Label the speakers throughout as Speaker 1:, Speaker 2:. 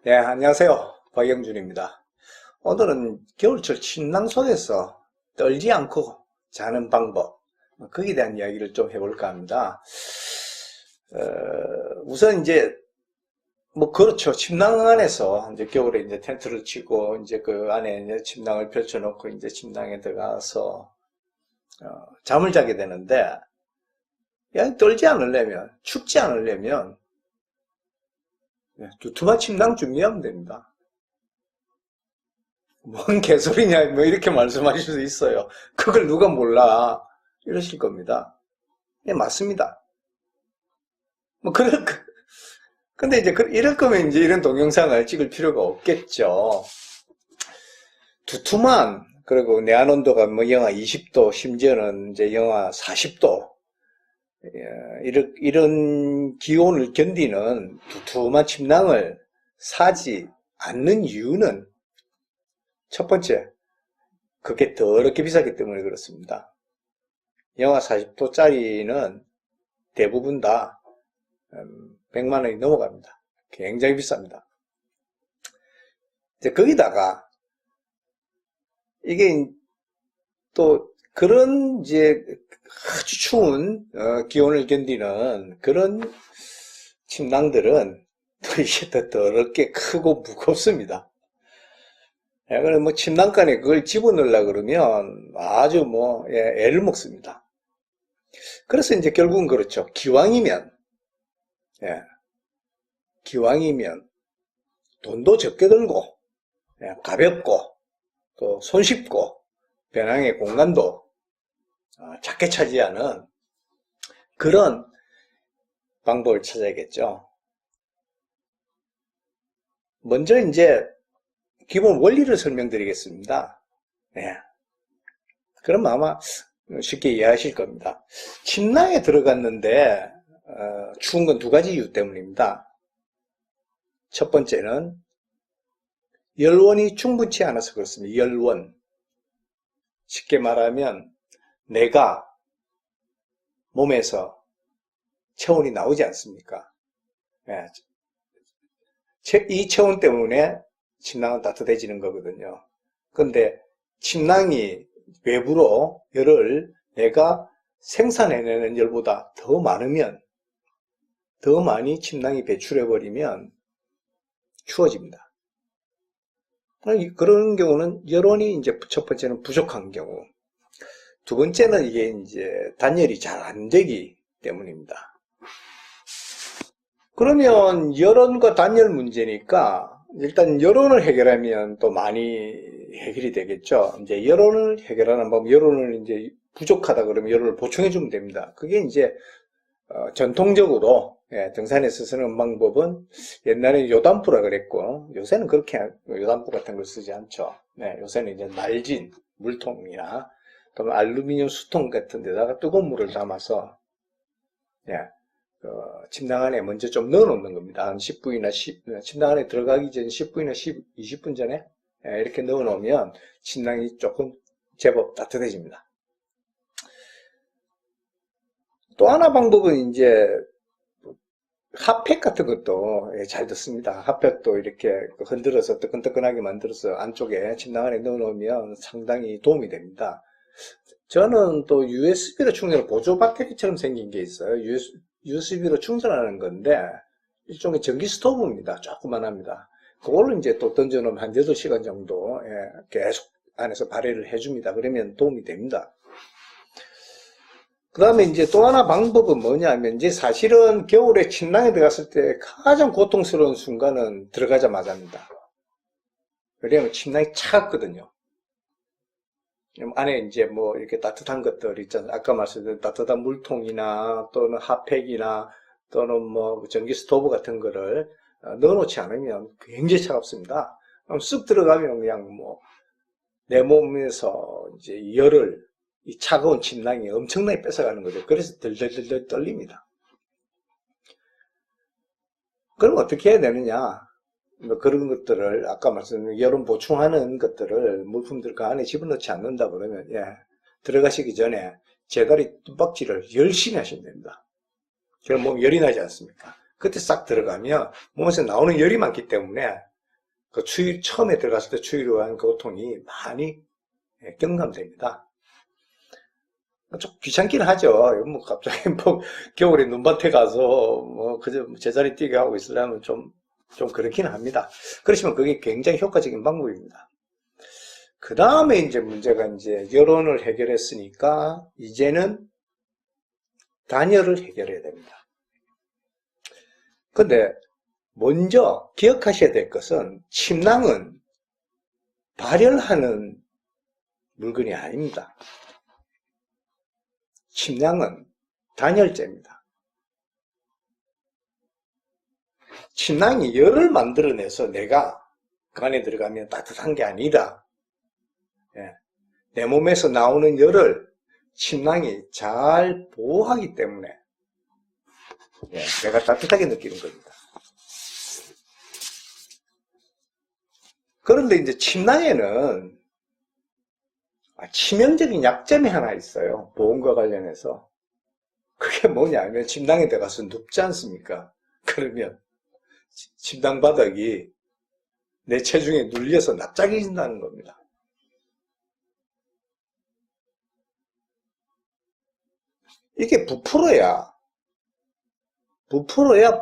Speaker 1: 네, 안녕하세요. 박영준입니다. 오늘은 겨울철 침낭 속에서 떨지 않고 자는 방법, 거기에 대한 이야기를 좀 해볼까 합니다. 우선 이제, 그렇죠. 침낭 안에서 이제 겨울에 이제 텐트를 치고, 이제 그 안에 이제 침낭을 펼쳐놓고, 이제 침낭에 들어가서, 잠을 자게 되는데, 야, 떨지 않으려면, 춥지 않으려면, 두툼한 침낭 준비하면 됩니다. 뭔 개소리냐, 뭐 이렇게 말씀하실 수 있어요. 그걸 누가 몰라. 이러실 겁니다. 예, 맞습니다. 뭐, 근데 이제, 이럴 거면 이제 이런 동영상을 찍을 필요가 없겠죠. 두툼한, 그리고 내한 온도가 뭐 영하 20도, 심지어는 이제 영하 40도, 이런 기온을 견디는 두툼한 침낭을 사지 않는 이유는 첫 번째, 그게 더럽게 비싸기 때문에 그렇습니다. 영하 40도짜리는 대부분 다 100만 원이 넘어갑니다. 굉장히 비쌉니다. 이제 거기다가 이게 또 그런 이제 아주 추운 기온을 견디는 그런 침낭들은 또 이게 더 더럽게 크고 무겁습니다. 그래 뭐 침낭간에 그걸 집어넣으려 그러면 아주 애를 먹습니다. 그래서 이제 결국은 그렇죠. 기왕이면 예, 기왕이면 돈도 적게 들고 가볍고 또 손쉽고 배낭의 공간도 작게 차지하는 그런 방법을 찾아야겠죠. 먼저 이제 기본 원리를 설명드리겠습니다. 그럼 아마 쉽게 이해하실 겁니다. 침낭에 들어갔는데 추운 건 두 가지 이유 때문입니다. 첫 번째는 열원이 충분치 않아서 그렇습니다. 열원. 쉽게 말하면 내가 몸에서 체온이 나오지 않습니까? 이 체온 때문에 침낭은 따뜻해지는 거거든요. 근데 침낭이 외부로 열을 내가 생산해내는 열보다 더 많으면, 더 많이 침낭이 배출해버리면 추워집니다. 그런 경우는 열원이 이제 첫 번째는 부족한 경우, 두 번째는 이게 이제 단열이 잘 안 되기 때문입니다. 그러면 열원과 단열 문제니까 일단 열원을 해결하면 또 많이 해결이 되겠죠. 이제 열원을 해결하는 방법, 열원을 이제 부족하다 그러면 열원을 보충해 주면 됩니다. 그게 이제 전통적으로 등산에서 쓰는 방법은 옛날에 요단부라 그랬고 요새는 그렇게 요단부 같은 걸 쓰지 않죠. 요새는 이제 날진 물통이나 또는 알루미늄 수통 같은 데다가 뜨거운 물을 담아서 침낭 안에 먼저 좀 넣어 놓는 겁니다. 한 10분이나 침낭 안에 들어가기 전 10분이나 20분 전에 이렇게 넣어 놓으면 침낭이 조금 제법 따뜻해집니다. 또 하나 방법은 이제 핫팩 같은 것도 잘 듣습니다. 핫팩도 이렇게 흔들어서 뜨끈뜨끈하게 만들어서 안쪽에 침낭 안에 넣어 놓으면 상당히 도움이 됩니다. 저는 또 USB로 충전을 보조 배터리처럼 생긴 게 있어요. USB로 충전하는 건데 일종의 전기 스토브입니다. 조그만합니다. 그걸로 이제 또 던져놓으면 한 8시간 정도 계속 안에서 발열을 해줍니다. 그러면 도움이 됩니다. 그 다음에 이제 또 하나 방법은 뭐냐면 이제 사실은 겨울에 침낭에 들어갔을 때 가장 고통스러운 순간은 들어가자마자입니다. 왜냐하면 침낭이 차갑거든요. 안에 이제 뭐 이렇게 따뜻한 것들 있잖아요. 아까 말씀드린 따뜻한 물통이나 또는 핫팩이나 또는 뭐 전기 스토브 같은 거를 넣어놓지 않으면 굉장히 차갑습니다. 그럼 쓱 들어가면 그냥 뭐 내 몸에서 이제 열을 이 차가운 침낭이 엄청나게 뺏어가는 거죠. 그래서 덜덜덜 떨립니다. 그럼 어떻게 해야 되느냐? 뭐 그런 것들을 아까 말씀드린 여름 보충하는 것들을 물품들 그 안에 집어넣지 않는다 그러면 들어가시기 전에 제다리 뚝박질을 열심히 하시면 됩니다. 그럼 몸 열이 나지 않습니까? 그때 싹 들어가면 몸에서 나오는 열이 많기 때문에 그 처음에 들어갔을 때 추위로 한 고통이 많이 경감됩니다. 좀 귀찮긴 하죠. 뭐 갑자기 뭐 겨울에 눈밭에 가서 뭐 그저 제자리 뛰게 하고 있으려면 좀 그렇긴 합니다. 그렇지만 그게 굉장히 효과적인 방법입니다. 그 다음에 이제 문제가 이제 결혼을 해결했으니까 이제는 단열을 해결해야 됩니다. 근데 먼저 기억하셔야 될 것은 침낭은 발열하는 물건이 아닙니다. 침낭은 단열재입니다. 침낭이 열을 만들어내서 내가 그 안에 들어가면 따뜻한 게 아니라 내 몸에서 나오는 열을 침낭이 잘 보호하기 때문에 내가 따뜻하게 느끼는 겁니다. 그런데 이제 침낭에는 치명적인 약점이 하나 있어요. 보온과 관련해서. 그게 뭐냐면 침낭에 들어가서 눕지 않습니까? 그러면 침낭 바닥이 내 체중에 눌려서 납작해진다는 겁니다. 이게 부풀어야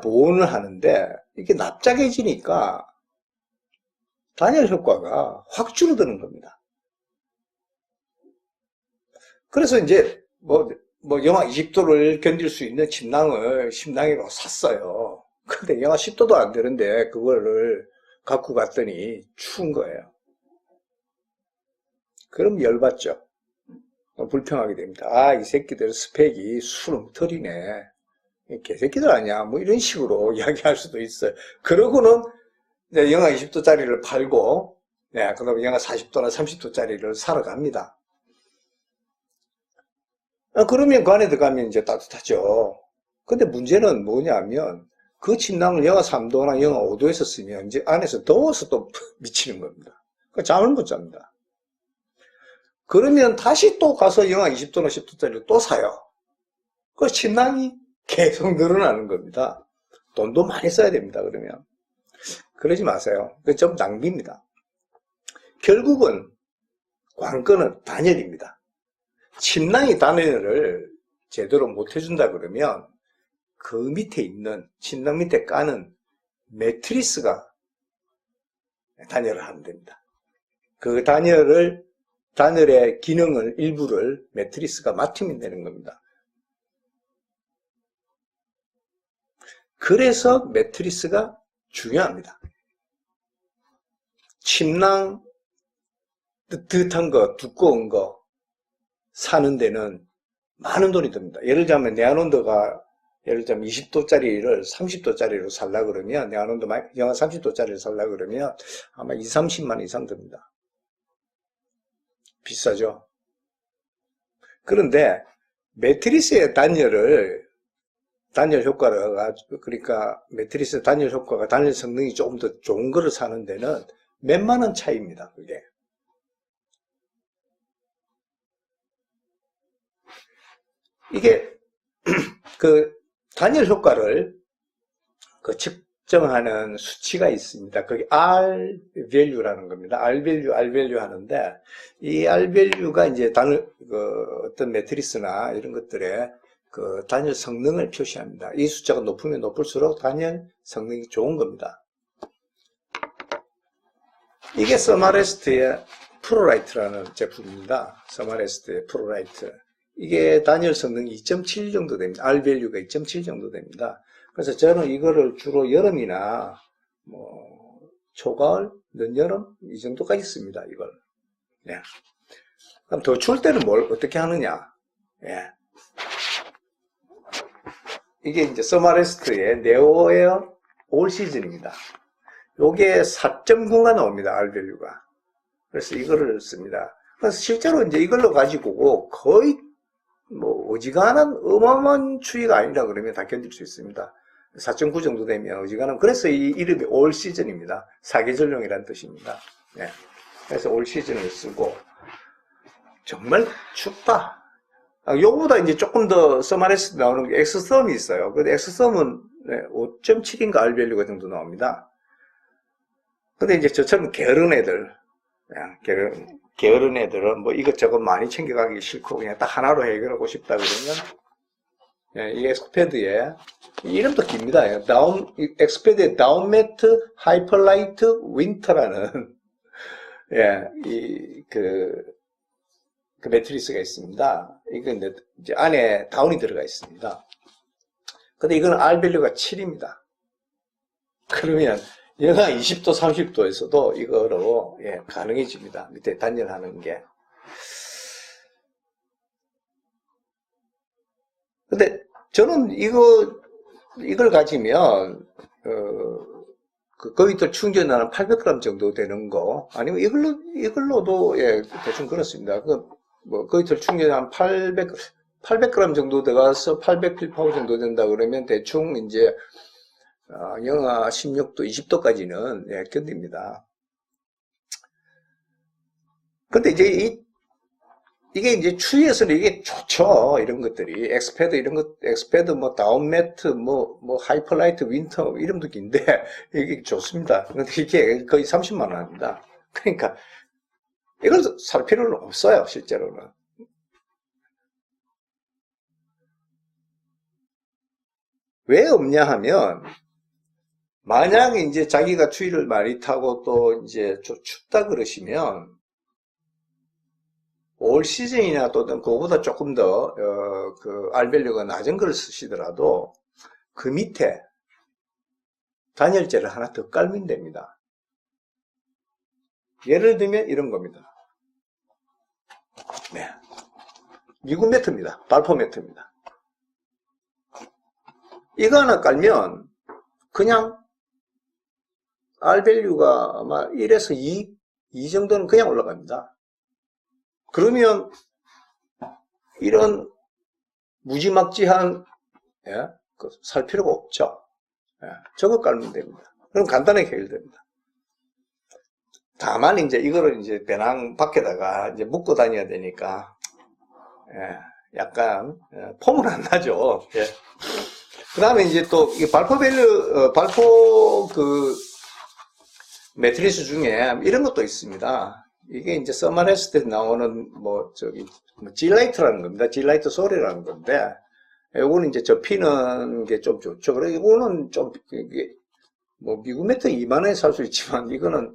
Speaker 1: 보온을 하는데 이게 납작해지니까 단열 효과가 확 줄어드는 겁니다. 그래서 이제 뭐 영하 20도를 견딜 수 있는 침낭을 침낭으로 샀어요. 근데 영하 10도도 안 되는데 그거를 갖고 갔더니 추운 거예요. 그럼 열받죠. 불평하게 됩니다. 이 새끼들 스펙이 수렁터리네. 개새끼들 아니야. 뭐 이런 식으로 이야기할 수도 있어요. 그러고는 이제 영하 20도짜리를 팔고, 그다음에 영하 40도나 30도짜리를 사러 갑니다. 그러면 그 안에 들어가면 이제 따뜻하죠. 근데 문제는 뭐냐면, 그 침낭을 영하 3도나 영하 5도에서 쓰면 이제 안에서 더워서 또 미치는 겁니다. 그러니까 잠을 못 잡니다. 그러면 다시 또 가서 영하 20도나 10도짜리를 또 사요. 그 침낭이 계속 늘어나는 겁니다. 돈도 많이 써야 됩니다, 그러면. 그러지 마세요. 그 좀 낭비입니다. 결국은 관건은 단열입니다. 침낭이 단열을 제대로 못 해준다 그러면 그 밑에 있는 침낭 밑에 까는 매트리스가 단열을 하면 됩니다. 그 단열의 기능을 일부를 매트리스가 맡으면 되는 겁니다. 그래서 매트리스가 중요합니다. 침낭 뜨뜻한 거, 두꺼운 거 사는 데는 많은 돈이 듭니다. 예를 들면 내한온도가 20도짜리를 30도짜리로 살라 그러면 내한온도 영하 30도짜리를 살라 그러면 아마 2, 30만 원 이상 듭니다. 비싸죠. 그런데 매트리스의 단열 효과를, 그러니까 매트리스 단열 효과가, 단열 성능이 조금 더 좋은 거를 사는 데는 몇만 원 차이입니다, 그게. 이게, 그 단열 효과를 측정하는 수치가 있습니다. 그게 R value라는 겁니다. R value 하는데, 이 R value가 이제 어떤 매트리스나 이런 것들의 그 단열 성능을 표시합니다. 이 숫자가 높으면 높을수록 단열 성능이 좋은 겁니다. 이게 서마레스트의 프로라이트라는 제품입니다. 서마레스트의 프로라이트. 이게 단열 성능이 2.7 정도 됩니다. R value가 2.7 정도 됩니다. 그래서 저는 이거를 주로 여름이나 초가을, 늦여름 이 정도까지 씁니다. 이걸. 그럼 더 추울 때는 어떻게 하느냐? 이게 이제 서마레스트의 네오에어 올 시즌입니다. 요게 4.9가 나옵니다. R value가. 그래서 이거를 씁니다. 그래서 실제로 이제 이걸로 가지고 거의 어지간한 어마어마한 추위가 아니라 그러면 다 견딜 수 있습니다. 4.9 정도 되면 어지간하면, 그래서 이 이름이 올 시즌입니다. 사계절용이라는 뜻입니다. 그래서 올 시즌을 쓰고, 정말 춥다. 요거보다 이제 조금 더 서마레스트 나오는 게 엑스썸이 있어요. 근데 엑스썸은 5.7인가 R value가 정도 나옵니다. 근데 이제 저처럼 게으른 애들, 게으른 애들은 뭐 이것저것 많이 챙겨가기 싫고 그냥 딱 하나로 해결하고 싶다 그러면, 이 엑스패드에, 이름도 깁니다. 엑스패드의 다운매트 하이퍼라이트 윈터라는, 그 매트리스가 있습니다. 이건 이제 안에 다운이 들어가 있습니다. 근데 이건 R밸류가 7입니다. 그러면 영하 20도, 30도에서도 이거로 가능해집니다. 밑에 단열하는 게. 근데 저는 이걸 가지면 그 거위털 충전하는 800g 정도 되는 거 아니면 이걸로도 대충 그렇습니다. 뭐 거위털 충전하는 800g 정도 들어가서 800필파워 정도 된다 그러면 대충 이제 영하 16도, 20도까지는 견딥니다. 근데 이제 이게 이제 추위에서는 이게 좋죠. 이런 것들이. 엑스패드 뭐 다운매트, 뭐 하이퍼라이트 윈터 이름도 긴데 이게 좋습니다. 근데 이게 거의 30만 원 합니다. 그러니까 이걸 살 필요는 없어요, 실제로는. 왜 없냐 하면 만약에 이제 자기가 추위를 많이 타고 또 이제 좀 춥다 그러시면 올 시즌이나 또 그거보다 조금 더 그 R밸류가 낮은 걸 쓰시더라도 그 밑에 단열재를 하나 더 깔면 됩니다. 예를 들면 이런 겁니다. 네, 미국 매트입니다. 발포 매트입니다. 이거 하나 깔면 그냥 R밸류가 아마 1에서 2 정도는 그냥 올라갑니다. 그러면 이런 무지막지한 살 필요가 없죠. 저거 깔면 됩니다. 그럼 간단하게 해결됩니다. 다만 이제 이거를 이제 배낭 밖에다가 이제 묶고 다녀야 되니까 약간 폼은 안 나죠. 그 다음에 이제 또 이 발포 그 매트리스 중에 이런 것도 있습니다. 이게 이제 써만했을 때 나오는 G라이트라는 겁니다. G라이트 소리라는 건데, 요거는 이제 접히는 게 좀 좋죠. 그래, 이거는 좀, 이게, 뭐, 미국 매트 2만원에 살 수 있지만, 이거는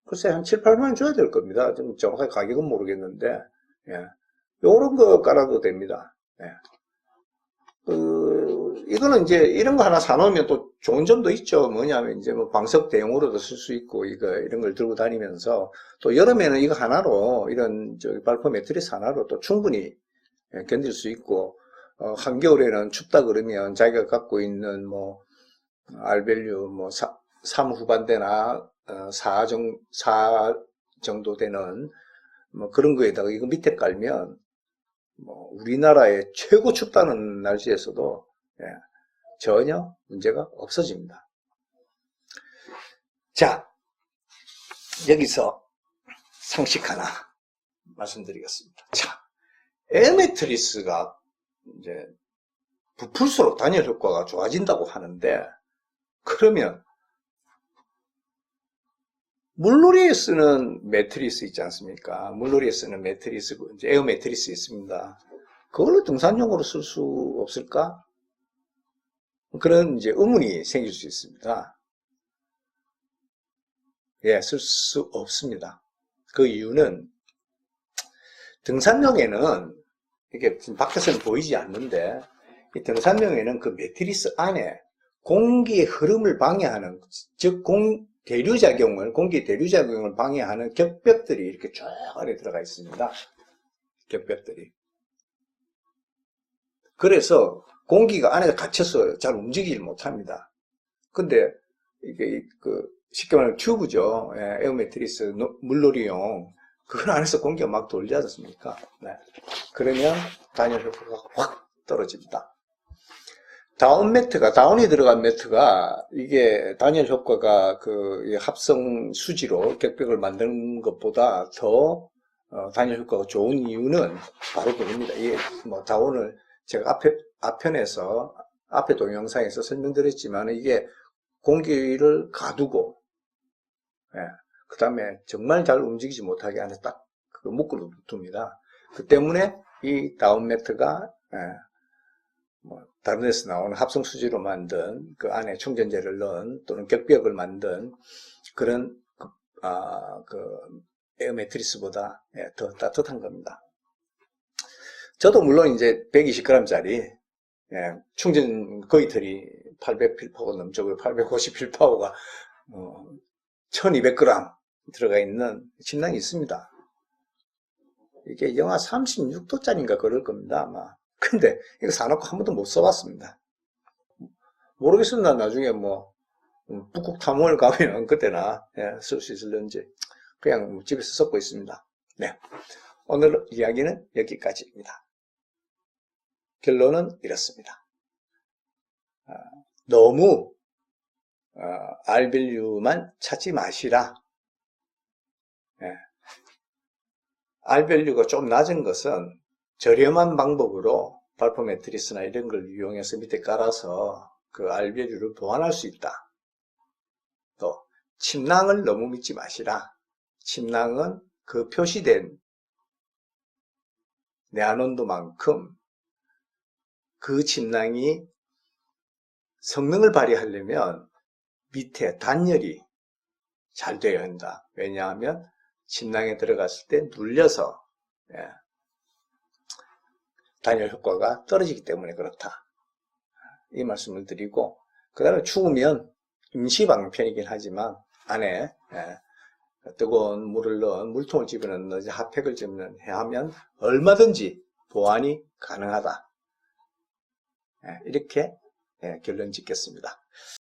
Speaker 1: 글쎄 한 7, 8만원 줘야 될 겁니다. 좀 정확하게 가격은 모르겠는데, 요런 거 깔아도 됩니다. 이거는 이제 이런 거 하나 사놓으면 또 좋은 점도 있죠. 뭐냐면 이제 뭐 방석 대용으로도 쓸 수 있고 이런 걸 들고 다니면서 또 여름에는 이거 하나로 이런 발포 매트리스 하나로 또 충분히 견딜 수 있고 한겨울에는 춥다 그러면 자기가 갖고 있는 뭐 R밸류 뭐 3 후반대나 4 정도 되는 뭐 그런 거에다가 이거 밑에 깔면 뭐 우리나라의 최고 춥다는 날씨에서도 전혀 문제가 없어집니다. 자, 여기서 상식 하나 말씀드리겠습니다. 자, 에어매트리스가 이제 부풀수록 단열 효과가 좋아진다고 하는데, 그러면 물놀이에 쓰는 매트리스 있지 않습니까? 물놀이에 쓰는 매트리스, 이제 에어 매트리스 있습니다. 그걸로 등산용으로 쓸 수 없을까? 그런 이제 의문이 생길 수 있습니다. 쓸 수 없습니다. 그 이유는 등산용에는 이게 밖에서는 보이지 않는데, 이 등산용에는 그 매트리스 안에 공기의 흐름을 방해하는, 즉 공기의 대류작용을 방해하는 격벽들이 이렇게 쭉 안에 들어가 있습니다. 격벽들이. 그래서 공기가 안에 갇혀서 잘 움직이지 못합니다. 근데 이게 쉽게 말하면 튜브죠. 에어 매트리스 물놀이용. 그걸 안에서 공기가 막 돌지 않습니까? 그러면 단열 효과가 확 떨어집니다. 다운이 들어간 매트가 이게 단열 효과가 합성 수지로 격벽을 만드는 것보다 더 단열 효과가 좋은 이유는 바로 그겁니다. 이게 뭐 다운을 제가 앞에 동영상에서 설명드렸지만 이게 공기를 가두고 그 다음에 정말 잘 움직이지 못하게 안에 딱 그거 묶어 둡니다. 그 때문에 이 다운 매트가 뭐 다른 데서 나오는 합성 수지로 만든 그 안에 충전재를 넣은 또는 격벽을 만든 그런 그 에어 매트리스보다 더 따뜻한 겁니다. 저도 물론 이제 120g짜리 충전 거위털이 800필파워 넘죠. 850필파워가 1200g 들어가 있는 침낭이 있습니다. 이게 영하 36도짜리인가 그럴 겁니다, 아마. 근데 이거 사놓고 한 번도 못 써봤습니다. 모르겠습니다. 나중에 뭐 북극 탐험을 가면 그때나 쓸 수 있을런지 그냥 집에서 섞고 있습니다. 네, 오늘 이야기는 여기까지입니다. 결론은 이렇습니다. 너무 R밸류만 찾지 마시라. R밸류가 좀 낮은 것은 저렴한 방법으로 발포 매트리스나 이런 걸 이용해서 밑에 깔아서 그 R밸류를 보완할 수 있다. 또 침낭을 너무 믿지 마시라. 침낭은 그 표시된 내한온도만큼 그 침낭이 성능을 발휘하려면 밑에 단열이 잘 되어야 한다. 왜냐하면 침낭에 들어갔을 때 눌려서 단열 효과가 떨어지기 때문에 그렇다. 이 말씀을 드리고, 그 다음에 추우면 임시 방편이긴 하지만 안에 뜨거운 물을 넣은 물통을 집어넣는 핫팩을 집어넣으면 얼마든지 보완이 가능하다. 이렇게 결론 짓겠습니다.